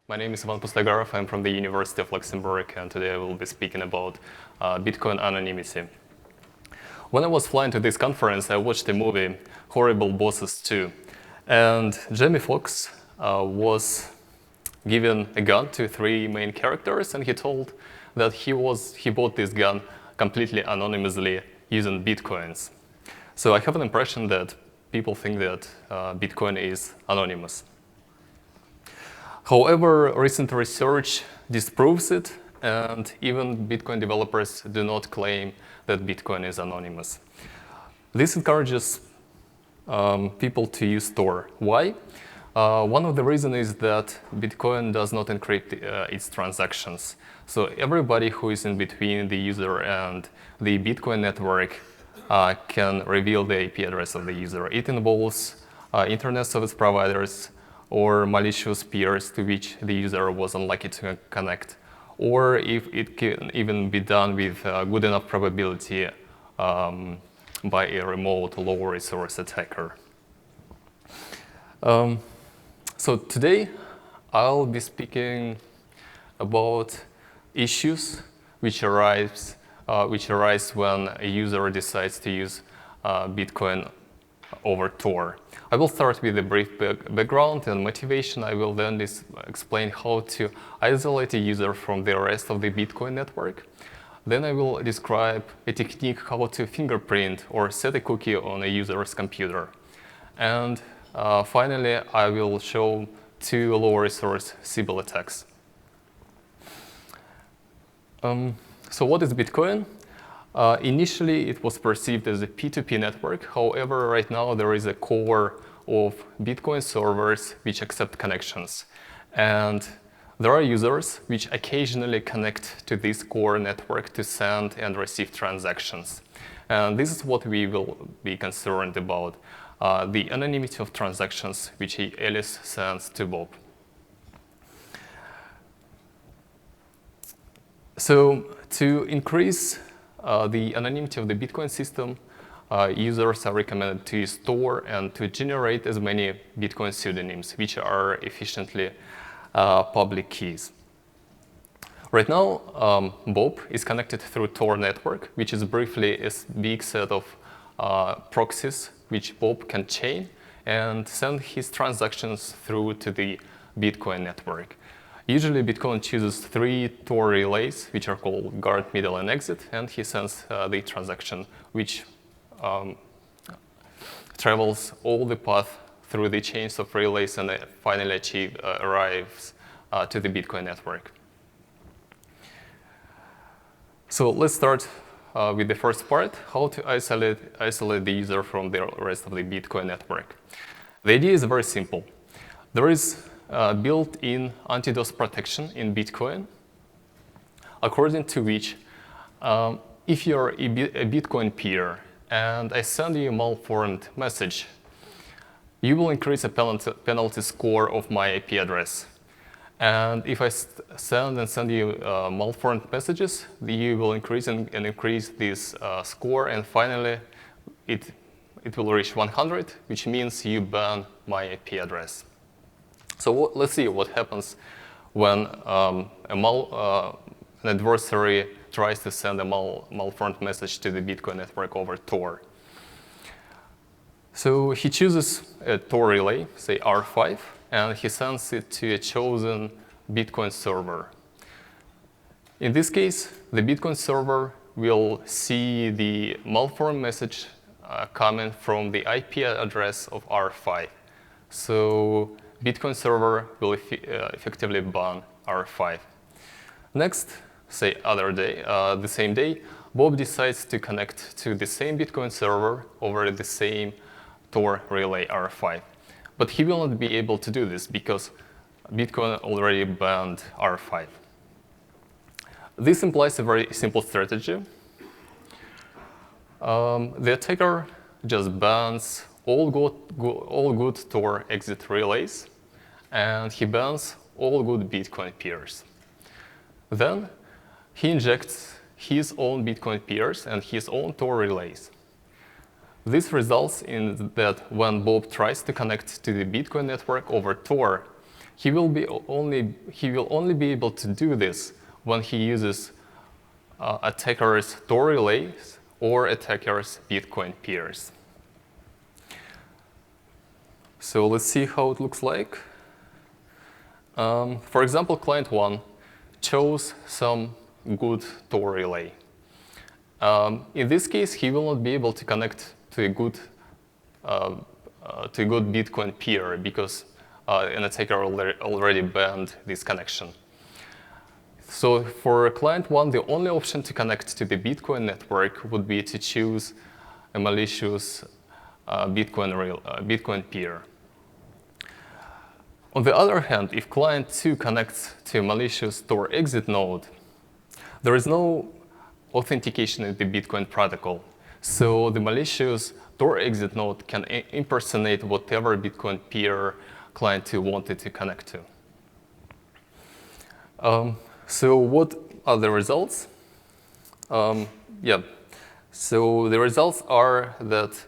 My name is Pustogarov. I'm from the University of Luxembourg, and today I will be speaking about Bitcoin anonymity. When I was flying to this conference, I watched the movie Horrible Bosses 2, and Jamie Foxx was given a gun to three main characters, and he told that he bought this gun completely anonymously using bitcoins. So I have an impression that people think that Bitcoin is anonymous. However, recent research disproves it, and even Bitcoin developers do not claim that Bitcoin is anonymous. This encourages people to use Tor. Why? One of the reasons is that Bitcoin does not encrypt its transactions. So everybody who is in between the user and the Bitcoin network can reveal the IP address of the user. It involves internet service providers or malicious peers to which the user was unlucky to connect, or if it can even be done with good enough probability by a remote low-resource attacker. So today I'll be speaking about issues which arise when a user decides to use Bitcoin over Tor. I will start with a brief background and motivation. I will then explain how to isolate a user from the rest of the Bitcoin network. Then I will describe a technique how to fingerprint or set a cookie on a user's computer. And finally, I will show two low-resource Sybil attacks. So what is Bitcoin? Initially, it was perceived as a P2P network. However, right now there is a core of Bitcoin servers which accept connections. And there are users which occasionally connect to this core network to send and receive transactions. And this is what we will be concerned about, the anonymity of transactions which Alice sends to Bob. So to increase the anonymity of the Bitcoin system, users are recommended to use Tor and to generate as many Bitcoin pseudonyms, which are efficiently public keys. Right now, Bob is connected through Tor network, which is briefly a big set of proxies which Bob can chain and send his transactions through to the Bitcoin network. Usually, Bitcoin chooses three Tor relays, which are called guard, middle, and exit, and he sends the transaction, which travels all the path through the chains of relays and finally arrives to the Bitcoin network. So let's start with the first part, how to isolate the user from the rest of the Bitcoin network. The idea is very simple. There is built-in anti-DOS protection in Bitcoin, according to which if you're a Bitcoin peer and I send you a malformed message, you will increase a penalty score of my IP address. And if I send you malformed messages, you will increase this score, and finally it will reach 100, which means you ban my IP address. So let's see what happens when an adversary tries to send a malformed message to the Bitcoin network over Tor. So he chooses a Tor relay, say R5, and he sends it to a chosen Bitcoin server. In this case, the Bitcoin server will see the malformed message coming from the IP address of R5. So Bitcoin server will effectively ban R5. Next, say the same day, Bob decides to connect to the same Bitcoin server over the same Tor relay R5. But he will not be able to do this because Bitcoin already banned R5. This implies a very simple strategy. The attacker just bans all good Tor exit relays, and he bans all good Bitcoin peers. Then he injects his own Bitcoin peers and his own Tor relays. This results in that when Bob tries to connect to the Bitcoin network over Tor, he will only be able to do this when he uses attacker's Tor relays or attacker's Bitcoin peers. So let's see how it looks like. For example, client 1 chose some good Tor relay. In this case, he will not be able to connect to a good Bitcoin peer because an attacker already banned this connection. So for client 1, the only option to connect to the Bitcoin network would be to choose a malicious Bitcoin peer. On the other hand, if client 2 connects to a malicious Tor exit node, there is no authentication in the Bitcoin protocol. So the malicious Tor exit node can impersonate whatever Bitcoin peer client 2 wanted to connect to. So what are the results? So the results are that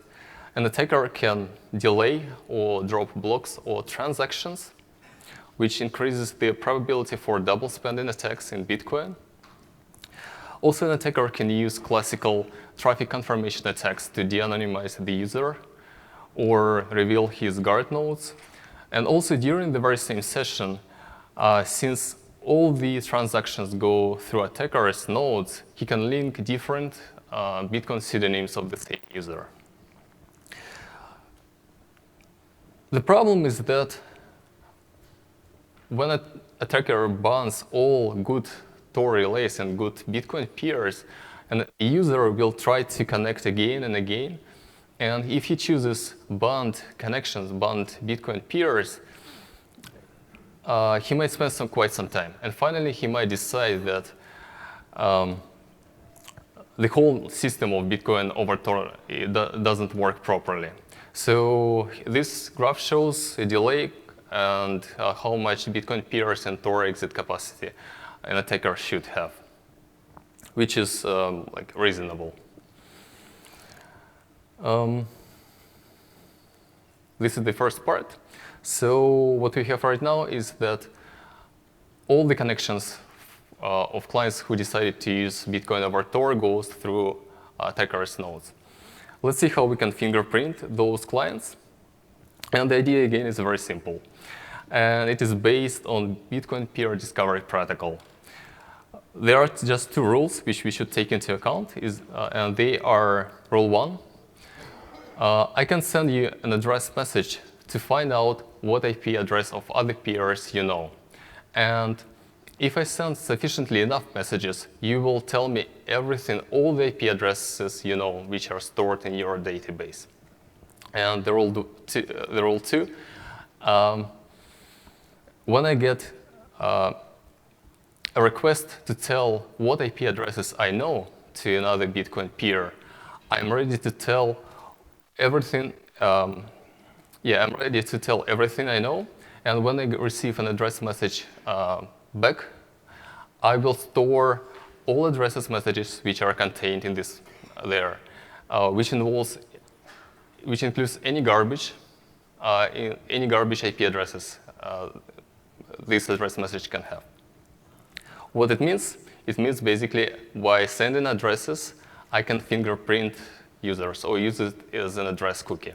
an attacker can delay or drop blocks or transactions, which increases the probability for double spending attacks in Bitcoin. Also, an attacker can use classical traffic confirmation attacks to de-anonymize the user or reveal his guard nodes. And also, during the very same session, since all the transactions go through attacker's nodes, he can link different Bitcoin pseudonyms of the same user. The problem is that when an attacker bans all good Tor relays and good Bitcoin peers, and a user will try to connect again and again, and if he chooses banned connections, banned Bitcoin peers, he might spend quite some time. And finally, he might decide that the whole system of Bitcoin over Tor doesn't work properly. So this graph shows a delay and how much Bitcoin peers and Tor exit capacity an attacker should have, which is like reasonable. This is the first part. So what we have right now is that all the connections of clients who decided to use Bitcoin over Tor goes through attacker's nodes. Let's see how we can fingerprint those clients. And the idea, again, is very simple. And it is based on Bitcoin peer discovery protocol. There are just two rules which we should take into account, and they are rule 1. I can send you an address message to find out what IP address of other peers you know. And if I send sufficiently enough messages, you will tell me everything, all the IP addresses you know, which are stored in your database. And the rule 2, when I get a request to tell what IP addresses I know to another Bitcoin peer, I'm ready to tell everything. I'm ready to tell everything I know. And when I receive an address message back, I will store all addresses messages which are contained in this there, which includes any garbage IP addresses this address message can have. What it means? It means basically by sending addresses, I can fingerprint users or use it as an address cookie.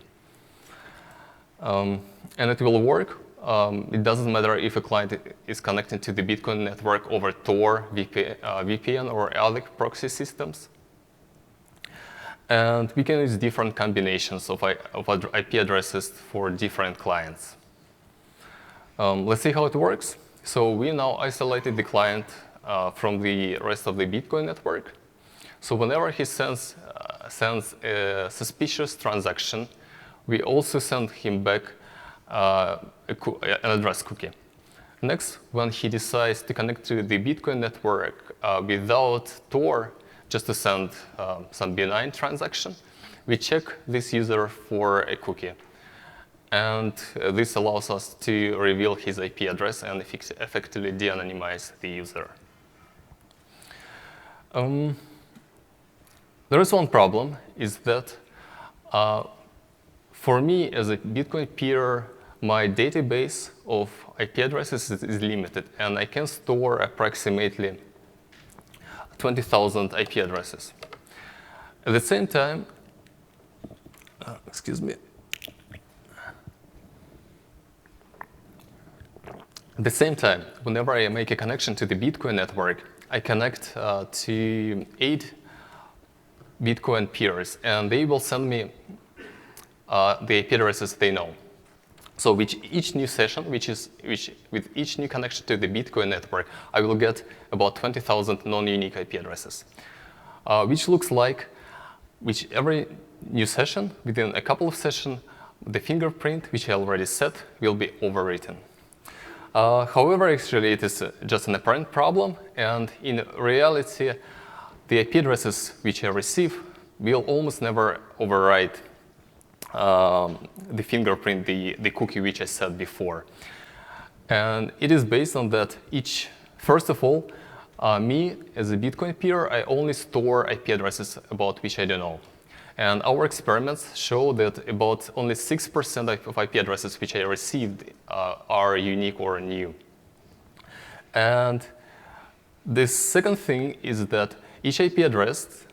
And it will work. It doesn't matter if a client is connected to the Bitcoin network over Tor, VPN, or other proxy systems. And we can use different combinations of IP addresses for different clients. Let's see how it works. So we now isolated the client from the rest of the Bitcoin network. So whenever he sends a suspicious transaction, we also send him back an address cookie. Next, when he decides to connect to the Bitcoin network without Tor, just to send some benign transaction, we check this user for a cookie. And this allows us to reveal his IP address and effectively de-anonymize the user. There is one problem, is that for me as a Bitcoin peer my database of IP addresses is limited, and I can store approximately 20,000 IP addresses. At the same time, excuse me. At the same time, whenever I make a connection to the Bitcoin network, I connect to 8 Bitcoin peers, and they will send me the IP addresses they know. So with each new session, with each new connection to the Bitcoin network, I will get about 20,000 non-unique IP addresses, which looks like which every new session, within a couple of sessions, the fingerprint, which I already set, will be overwritten. However, actually, it is just an apparent problem, and in reality, the IP addresses which I receive will almost never overwrite the fingerprint, the cookie which I set before. And it is based on that first of all, me as a Bitcoin peer, I only store IP addresses about which I don't know. And our experiments show that about only 6% of IP addresses which I received are unique or new. And the second thing is that each IP address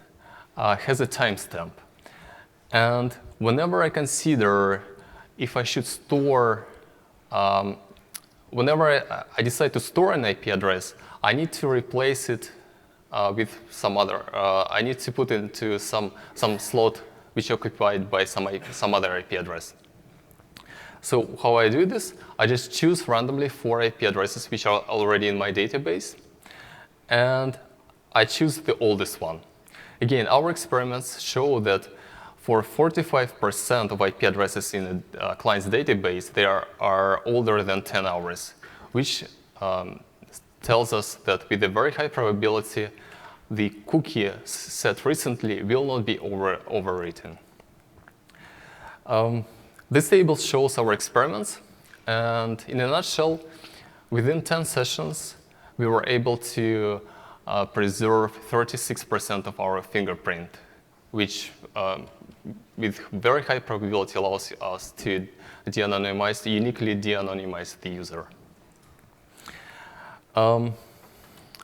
has a timestamp. And whenever I consider if I should store, whenever I decide to store an IP address, I need to replace it with some other. I need to put into some slot which is occupied by some other IP address. So how I do this? I just choose randomly 4 IP addresses which are already in my database, and I choose the oldest one. Again, our experiments show that for 45% of IP addresses in a client's database, they are older than 10 hours, which tells us that with a very high probability, the cookie set recently will not be overwritten. This table shows our experiments, and in a nutshell, within 10 sessions, we were able to preserve 36% of our fingerprint, which with very high probability allows us to uniquely de-anonymize the user.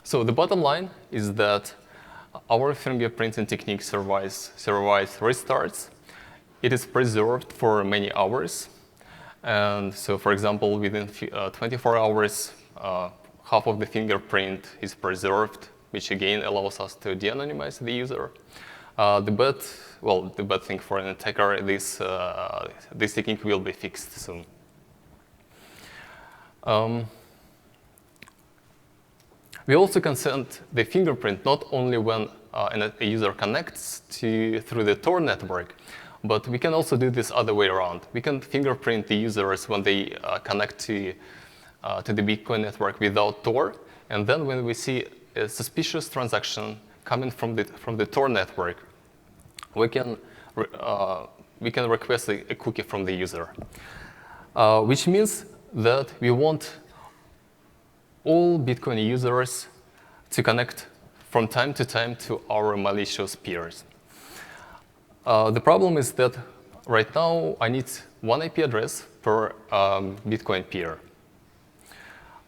So the bottom line is that our fingerprinting technique survives restarts. It is preserved for many hours. And so, for example, within 24 hours, half of the fingerprint is preserved, which again allows us to de-anonymize the user. The bad thing for an attacker, this technique will be fixed soon. We also consent the fingerprint not only when a user connects through the Tor network, but we can also do this other way around. We can fingerprint the users when they connect to the Bitcoin network without Tor, and then when we see a suspicious transaction coming from the Tor network, we can request a cookie from the user, which means that we want all Bitcoin users to connect from time to time to our malicious peers. The problem is that right now I need one IP address per Bitcoin peer.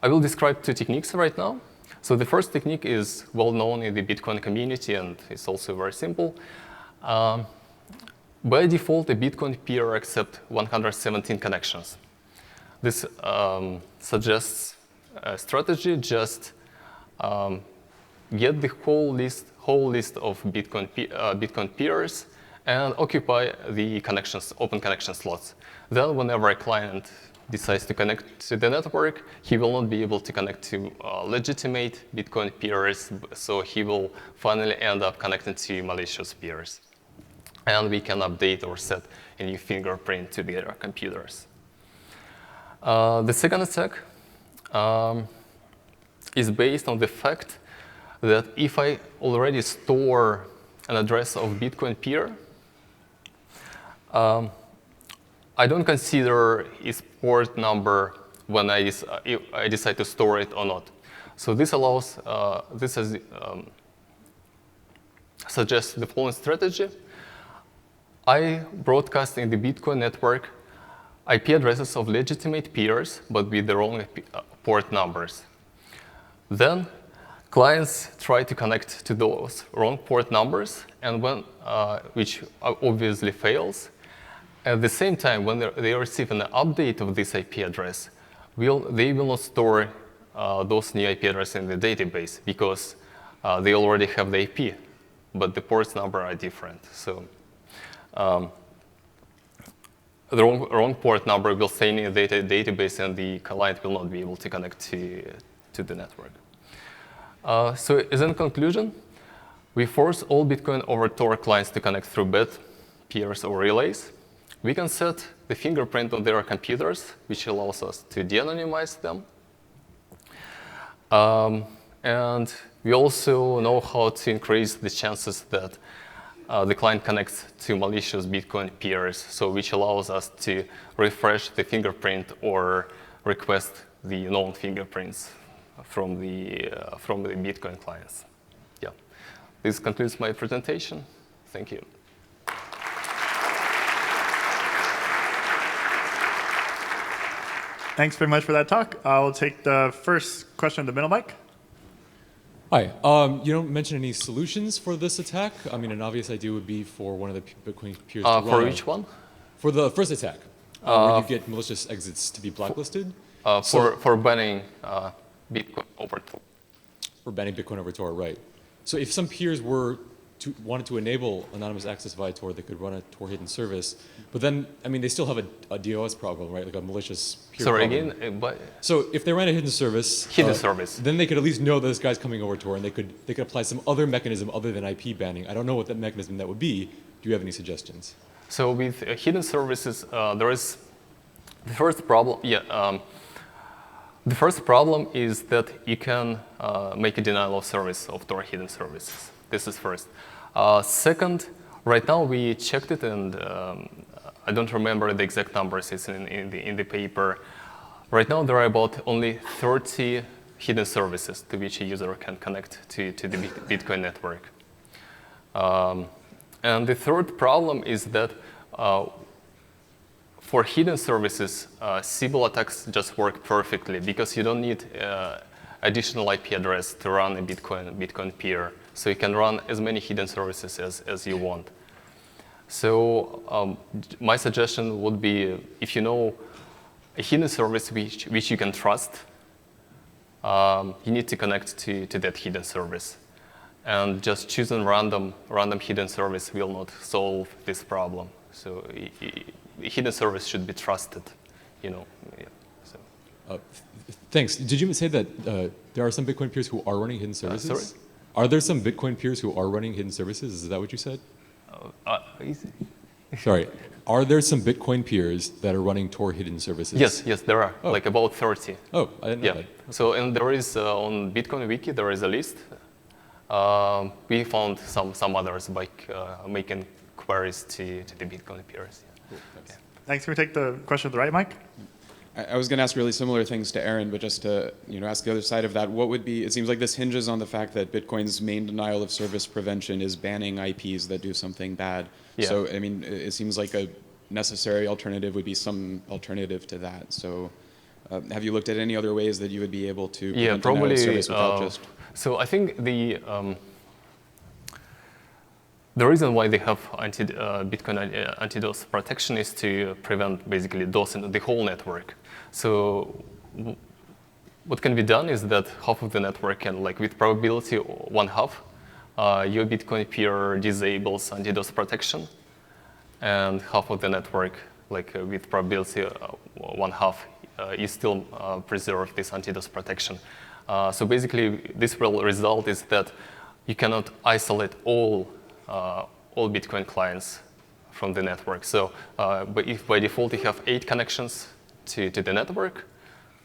I will describe 2 techniques right now. So the first technique is well known in the Bitcoin community, and it's also very simple. By default, a Bitcoin peer accepts 117 connections. This suggests a strategy: just get the whole list of Bitcoin peers and occupy the open connection slots. Then, whenever a client decides to connect to the network, he will not be able to connect to legitimate Bitcoin peers, so he will finally end up connecting to malicious peers. And we can update or set a new fingerprint to their computers. The second attack is based on the fact that if I already store an address of Bitcoin peer, I don't consider its port number when I decide to store it or not. So this suggests the following strategy. I broadcast in the Bitcoin network IP addresses of legitimate peers, but with the wrong port numbers. Then clients try to connect to those wrong port numbers, and which obviously fails. At the same time, when they receive an update of this IP address, they will not store those new IP addresses in the database because they already have the IP, but the port number are different. So the wrong port number will stay in the database, and the client will not be able to connect to the network. So as in conclusion, we force all Bitcoin over Tor clients to connect through bit, peers, or relays. We can set the fingerprint on their computers, which allows us to de-anonymize them. And we also know how to increase the chances that the client connects to malicious Bitcoin peers, so which allows us to refresh the fingerprint or request the known fingerprints from the Bitcoin clients. Yeah, this concludes my presentation. Thank you. Thanks very much for that talk. I'll take the first question in the middle mic. Hi. You don't mention any solutions for this attack. I mean, an obvious idea would be for one of the Bitcoin peers to run. For which one? For the first attack, where you get malicious exits to be blacklisted. For banning Bitcoin over Tor. For banning Bitcoin over Tor, right. So if some peers wanted to enable anonymous access via Tor, they could run a Tor hidden service. But then, I mean, they still have a DOS problem, right? Like a malicious peer problem. Again? So if they ran a hidden service, then they could at least know that this guy's coming over Tor, and they could apply some other mechanism other than IP banning. I don't know what that mechanism that would be. Do you have any suggestions? So with hidden services, there is the first problem. Yeah, the first problem is that you can make a denial of service of Tor hidden services. This is first. Second, right now we checked it, and I don't remember the exact numbers. It's in the paper. Right now there are about only 30 hidden services to which a user can connect to the Bitcoin network. And the third problem is that for hidden services, Sybil attacks just work perfectly because you don't need additional IP address to run a Bitcoin peer. So you can run as many hidden services as you want. So my suggestion would be, if you know a hidden service which you can trust, you need to connect to that hidden service. And just choosing random hidden service will not solve this problem. So the hidden service should be trusted, you know. Yeah, so. Thanks. Did you say that there are some Bitcoin peers who are running hidden services? Sorry? Are there some Bitcoin peers who are running hidden services? Is that what you said? Sorry. Are there some Bitcoin peers that are running Tor hidden services? Yes, there are. Like about 30. Oh, I didn't know that. Okay. So, and there is on Bitcoin Wiki, there is a list. We found some others by making queries to the Bitcoin peers. Yeah. Cool, thanks. Okay. Thanks. Can we take the question at the right mic? I was going to ask really similar things to Aaron, but just to ask the other side of that, what would be, it seems like this hinges on the fact that Bitcoin's main denial of service prevention is banning IPs that do something bad. Yeah. So, I mean, it seems like a necessary alternative would be some alternative to that. So have you looked at any other ways that you would be able to prevent denial of service without just... So I think the reason why they have Bitcoin anti-DOS protection is to prevent basically DOS in the whole network. So what can be done is that half of the network can, like with probability 1/2, your Bitcoin peer disables anti-DOS protection, and half of the network, like with probability 1/2, you still preserve this anti-DOS protection. So basically, this will result is that you cannot isolate all Bitcoin clients from the network. So, but if by default you have 8 connections to the network,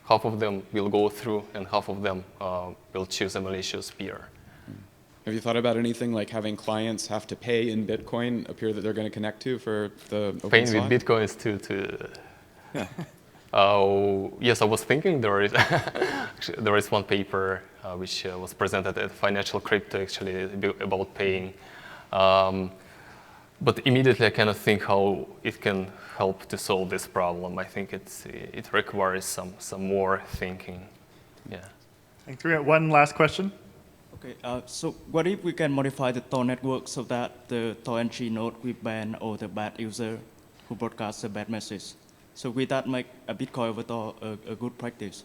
half of them will go through, and half of them will choose a malicious peer. Have you thought about anything like having clients have to pay in Bitcoin a peer that they're going to connect to for the open Paying slot? with Bitcoins to yes, I was thinking there is one paper which was presented at Financial Crypto actually about paying. But immediately I cannot think how it can help to solve this problem. I think it requires some more thinking. Yeah. Thanks. We got one last question. Okay, so what if we can modify the Tor network so that the Tor entry node will ban all the bad user who broadcast the bad message? So will that make a Bitcoin over Tor a good practice?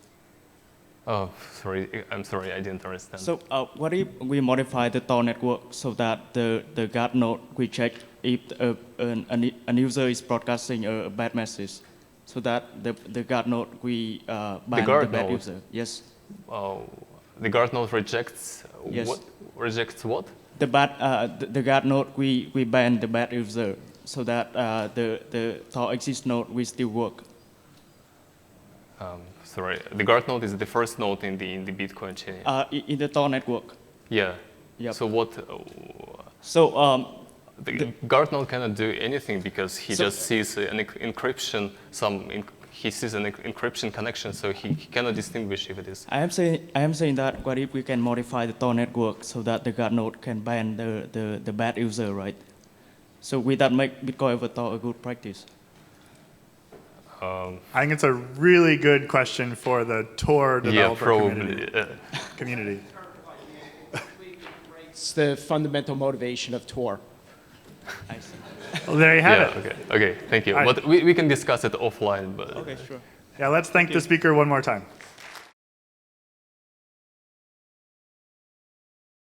Oh, sorry. I'm sorry. I didn't understand. So what if we modify the Tor network so that the guard node will check if an user is broadcasting a bad message, so that the guard node will ban the bad user? Yes. The guard node rejects Yes. what? Rejects what? The guard node we ban the bad user so that the Tor exist node will still work. Sorry, the guard node is the first node in the Bitcoin chain. In the Tor network. Yeah. Yep. So what? So The guard node cannot do anything because he just sees an encryption. He sees an encryption connection, so he cannot distinguish if it is. I am saying that what if we can modify the Tor network so that the guard node can ban the bad user, right? So will that make Bitcoin over Tor a good practice? I think it's a really good question for the Tor developer community. It's the fundamental motivation of Tor. I see. Well, there you have Yeah. it. Okay. Thank you. All right. But we can discuss it offline. But Okay, sure. Yeah, let's thank the speaker one more time.